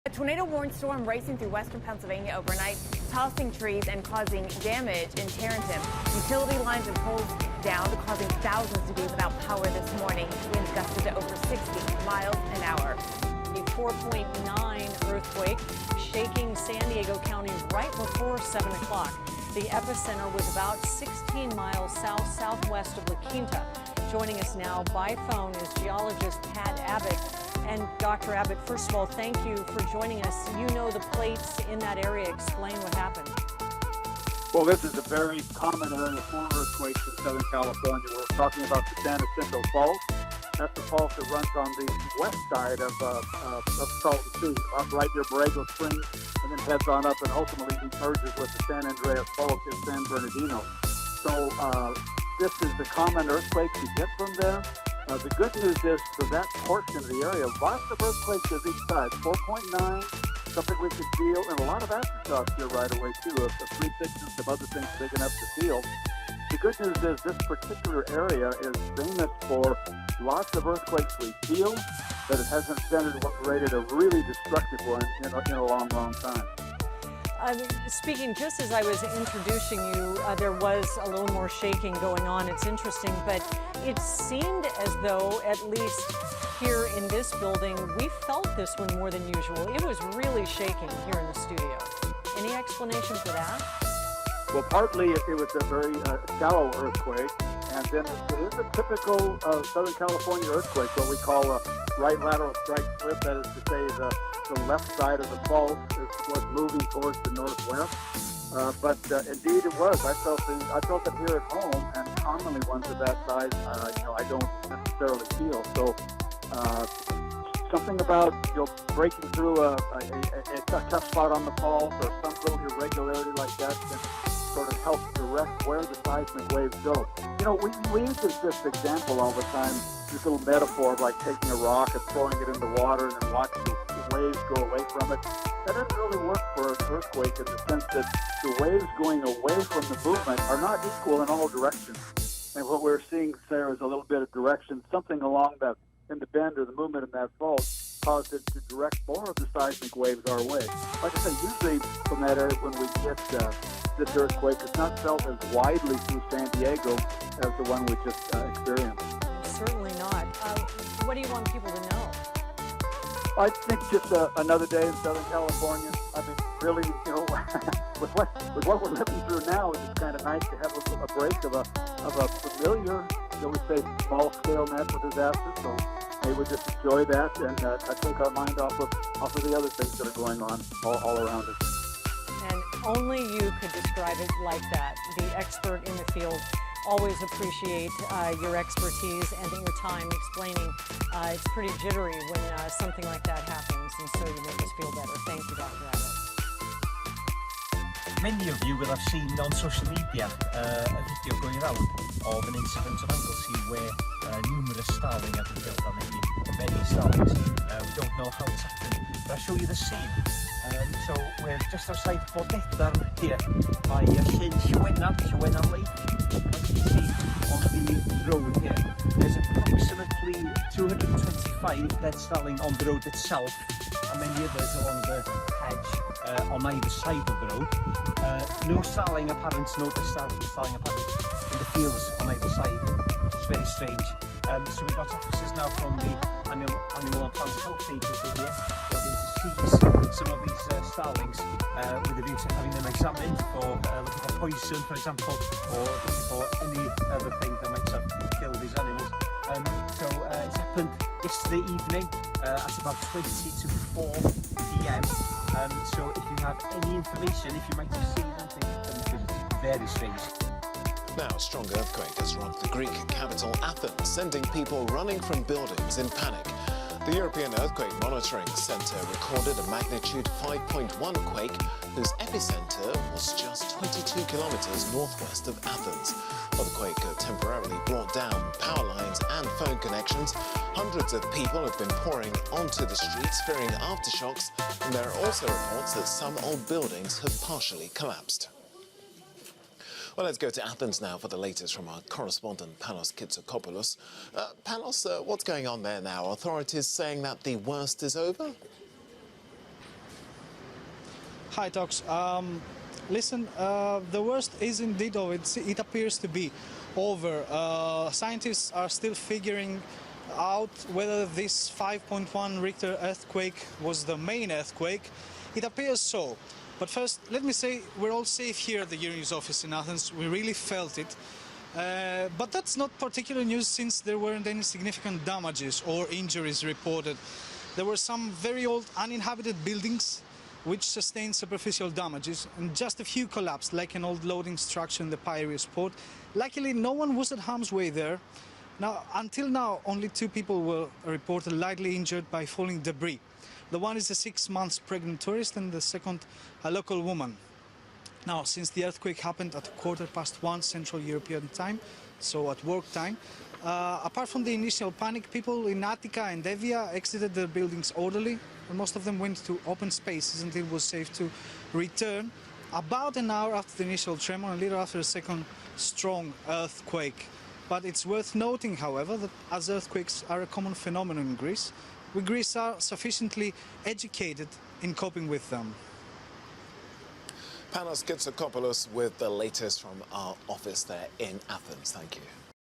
A tornado-warned storm racing through western Pennsylvania overnight, tossing trees and causing damage in Tarrenton. Utility lines and poles down, causing thousands to be without power this morning. Winds gusted to over 60 miles an hour. A 4.9 earthquake shaking San Diego County right before 7 o'clock. The epicenter was about 16 miles south-southwest of La Quinta. Joining us now by phone is geologist Pat Abbott. And Dr. Abbott, first of all, thank you for joining us. You know the plates in that area. Explain what happened. Well, this is a very common area for earthquakes in Southern California. We're talking about the San Jacinto Fault. That's the fault that runs on the west side of Salton Sea, up right near Borrego Springs, and then heads on up and ultimately merges with the San Andreas Fault in San Bernardino. So this is the common earthquakes you get from there. The good news is for that portion of the area, lots of earthquakes of each side, 4.9, something we could feel, and a lot of aftershocks here right away too, of 3/6 and some other things big enough to feel. The good news is this particular area is famous for lots of earthquakes we feel, but it hasn't generated a really destructive one in a long, long time. Speaking just as I was introducing you, there was a little more shaking going on. It's interesting, but it seemed as though, at least here in this building, we felt this one more than usual. It was really shaking here in the studio. Any explanation for that? Well, partly it was a very shallow earthquake, and then it is a typical Southern California earthquake, what we call a right lateral strike slip. That is to say, the left side of the fault was moving towards the northwest. But indeed it was. I felt it here at home, and commonly ones of that size, I don't necessarily feel. So something about breaking through a tough spot on the fault, or some little irregularity like that can sort of help direct where the seismic waves go. We use this example all the time, this little metaphor of like taking a rock and throwing it in the water and then watching the waves go away from it. That doesn't really work for an earthquake in the sense that the waves going away from the movement are not equal in all directions. And what we're seeing there is a little bit of direction, something along that, in the bend or the movement in that fault, caused it to direct more of the seismic waves our way. Like I say, usually from that area when we get this earthquake, it's not felt as widely through San Diego as the one we just experienced. Certainly not. What do you want people to know? I think just another day in Southern California. I mean, really, with what we're living through now, it's kind of nice to have a break of a familiar, we say, small-scale natural disaster. So maybe we just enjoy that and take our mind off of the other things that are going on all around us. And only you could describe it like that. The expert in the field. Always appreciate your expertise and your time explaining. It's pretty jittery when something like that happens, and so you make us feel better. Thank you, Dr. Abbott. Many of you will have seen on social media a video going around of an incident on Anglesey where numerous starlings have been built on it, many starlings. We don't know how it's happened, but I'll show you the scene. So we're just outside Fort Eithar here by Llyn Lake. As you see on the road here, there's approximately 225 dead starling on the road itself, and many others along the hedge on either side of the road. No starling apparent, no starling apparent in the fields on either side. It's very strange. So we've got officers now from the Animal and Plant Health Agency here, looking to seize some of these starlings with a view to having them examined for looking for poison, for example, or looking for any other thing that might have killed these animals. So it's happened yesterday evening at about 20 to 4 p.m. So if you have any information, if you might have seen anything, then it's very strange. Now, a strong earthquake has rocked the Greek capital Athens, sending people running from buildings in panic. The European Earthquake Monitoring Centre recorded a magnitude 5.1 quake whose epicenter was just 22 kilometres northwest of Athens. Well, the quake temporarily brought down power lines and phone connections. Hundreds of people have been pouring onto the streets fearing aftershocks, and there are also reports that some old buildings have partially collapsed. Well, let's go to Athens now for the latest from our correspondent Panos Kitsakopoulos. Panos, what's going on there now? Authorities saying that the worst is over? Hi, Tox. Listen, the worst is indeed over. It appears to be over. Scientists are still figuring out whether this 5.1 Richter earthquake was the main earthquake. It appears so. But first, let me say we're all safe here at the Euronews office in Athens. We really felt it. But that's not particular news since there weren't any significant damages or injuries reported. There were some very old uninhabited buildings which sustained superficial damages, and just a few collapsed, like an old loading structure in the Piraeus port. Luckily, no one was at harm's way there. Now, until now, only 2 people were reported lightly injured by falling debris. The one is a 6 months pregnant tourist, and the second, a local woman. Now, since the earthquake happened at 1:15 Central European time, so at work time, apart from the initial panic, people in Attica and Evia exited their buildings orderly, and most of them went to open spaces until it was safe to return about an hour after the initial tremor and a little after a second strong earthquake. But it's worth noting, however, that as earthquakes are a common phenomenon in Greece, we Greeks are sufficiently educated in coping with them. Panos Gitsokopoulos with the latest from our office there in Athens. Thank you.